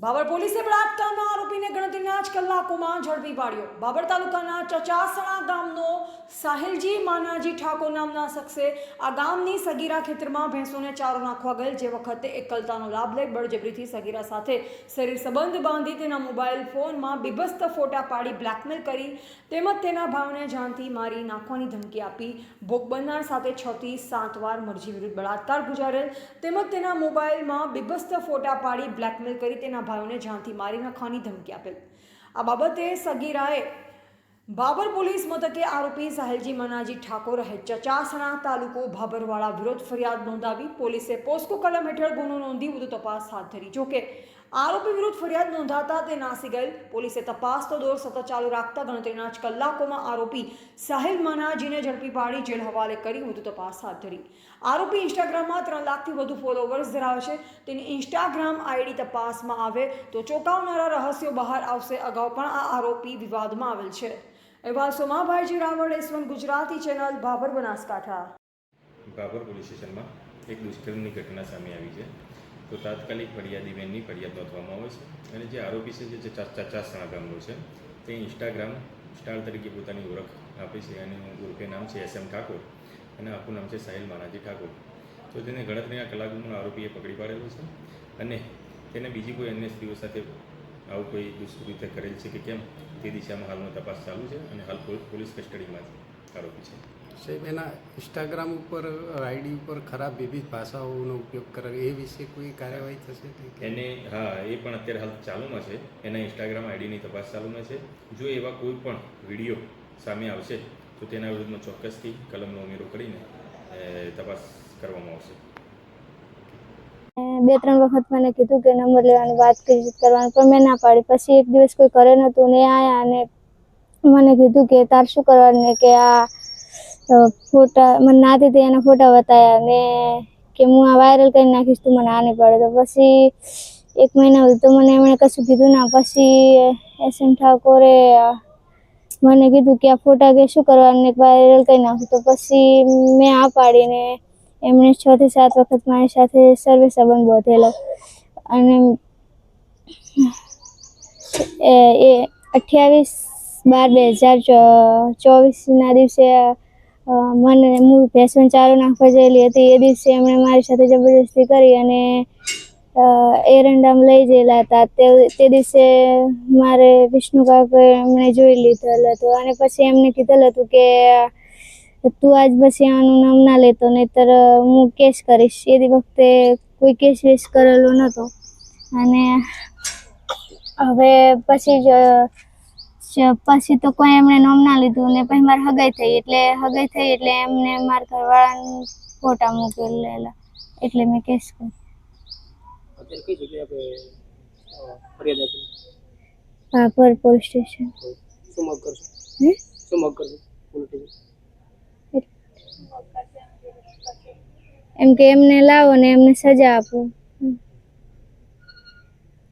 બાબર પોલીસે બળાત્કારના આરોપીને ગણતરીના જ કલાકોમાં ઝડપી પાડ્યો। બાબર તાલુકાના ચચાસણા ગામનો સાહિલજી માનાજી ઠાકોર નામના શખ્સે આ ગામની સગીરા ખેતરમાં ભેંસોને ચારો નાખવા ગયેલ જે વખતે એકલતાનો લાભ લઈ બળજબરીથી સગીરા સાથે શરીર સંબંધ બાંધી તેના મોબાઈલ ફોનમાં બીભત્સ ફોટા પાડી બ્લેકમેલ કરી તેમજ તેના ભાવને જાનથી મારી નાખવાની ધમકી આપી ભોગ બનનાર સાથે 6 થી 7 વાર મરજી વિરુદ્ધ બળાત્કાર ગુજારેલ તેમજ તેના મોબાઈલમાં બીભત્સ ફોટા પાડી બ્લેકમેલ કરી તેના ભાઈઓને જાનથી મારી નાખવાની ધમકી આપેલ। આ બાબતે સગીરાએ બાબર પોલીસ મથકે આરોપી સાહિલજી મનાજી ઠાકોર રહે ચચાસણા તાલુકો ભાબરવાળા વિરુદ્ધ ફરિયાદ નોંધાવી પોલીસે પોસ્કો કલમ હેઠળ ગુનો નોંધી વધુ તપાસ હાથ ધરી। જોકે આરોપી વિરુદ્ધ ફરિયાદ નોંધાતા તે નાસી ગયેલ। પોલીસે તપાસનો દોર સતત ચાલુ રાખતા ગણતરીના જ કલાકોમાં આરોપી સાહિલ મનાજીને ઝડપી પાડી જેલ હવાલે કરી વધુ તપાસ હાથ ધરી। આરોપી ઇન્સ્ટાગ્રામમાં 3 લાખથી વધુ ફોલોવર્સ ધરાવે છે। તેની ઇન્સ્ટાગ્રામ આઈડી તપાસમાં આવે તો ચોંકાવનારા રહસ્યો બહાર આવશે। અગાઉ પણ આ આરોપી વિવાદમાં આવેલ છે। અહેવાલ Somabhaiji Raval, S1 Gujarati channel, Babar, Banaskantha. Babar police સ્ટેશનમાં એક દુષ્કર્મની ઘટના સામે આવી છે તો તાત્કાલિક ફરિયાદી બેનની ફરિયાદ નોંધવામાં આવે છે અને જે આરોપી છે જે ચચાસણા ગામનો છે તે ઇન્સ્ટાગ્રામ સ્ટાર તરીકે પોતાની ઓળખ આપે છે અને ઓળખે નામ છે SM ઠાકોર અને આખું નામ છે સાહિલ માનાજી ઠાકોર। તો તેને ગણતરીના કલાકોમાં આરોપીએ પકડી પાડેલો છે અને તેને બીજી કોઈ અન્ય સ્ત્રીઓ સાથે આવું કોઈ દુષ્કૃત્ય કરેલ છે કે કેમ તે દિશામાં હાલનો તપાસ ચાલુ છે અને હાલ પોલીસ કસ્ટડીમાં આરોપી છે। સાહેબ, એના ઇન્સ્ટાગ્રામ ઉપર આઈડી ઉપર ખરાબ વિવિધ ભાષાઓનો ઉપયોગ કરે એ વિશે કોઈ કાર્યવાહી થશે? એને એ પણ અત્યારે હાલ ચાલુમાં છે। એના ઇન્સ્ટાગ્રામ આઈડીની તપાસ ચાલુમાં છે। જો એવા કોઈ પણ વિડીયો સામે આવશે તો તેના વિરુદ્ધમાં ચોક્કસથી કલમનો ઉમેરો કરીને તપાસ કરવામાં આવશે। 2-3 વખત મને કીધું કે નંબર લેવાની વાત કરવાની પણ મેં ના પાડી। પછી એક દિવસ કોઈ કરે નહોતું ને આયા અને મને કીધું કે તાર શું કરવાનું ને કે આ ફોટા મને નાતી તે એના ફોટા બતાવ્યા ને કે હું આ વાયરલ કરી નાખીશ, તું મને આ નહીં પાડે। તો પછી 1 મહિના સુધી તો મને એમણે કશું કીધું ના। પછી SM ઠાકોરે મને કીધું કે આ ફોટા કે શું કરવાનું વાયરલ કરી નાખું। તો પછી મેં આ પાડીને એમણે 6 થી 7 વખત મારી સાથે સર્વે સંબંધ બાંધેલો અને એ 28/12/2024ના દિવસે મને હું ભેંસોને ચારો નાખવા ગયેલી હતી। એ દિવસે એમણે મારી સાથે જબરદસ્તી કરી અને એરંડામાં લઈ ગયેલા હતા। તે દિવસે મારે વિષ્ણુ કાકા એમણે જોઈ લીધેલ હતું અને પછી એમને કીધેલું હતું કે તું આજ પછી આનું નામ ના લેતો નહીંતર હું કેસ કરીશ। એ વખતે કોઈ કેસ વેસ કરેલો નહોતો અને હવે પછી તો કોઈ એમણે નામ ના લીધું ને પછી મારે હગાઈ થઈ એટલે એમને મારા ઘરવાળાને ફોટા મૂકેલા એટલે મેં કેસ કર્યો। કઈ જગ્યાએ ફરિયાદ આપી? Babar police station. શું માંગ કરશો? શું માંગ કરશો પોલીસ? એમ કે એમને લાવો ને એમને સજા આપો।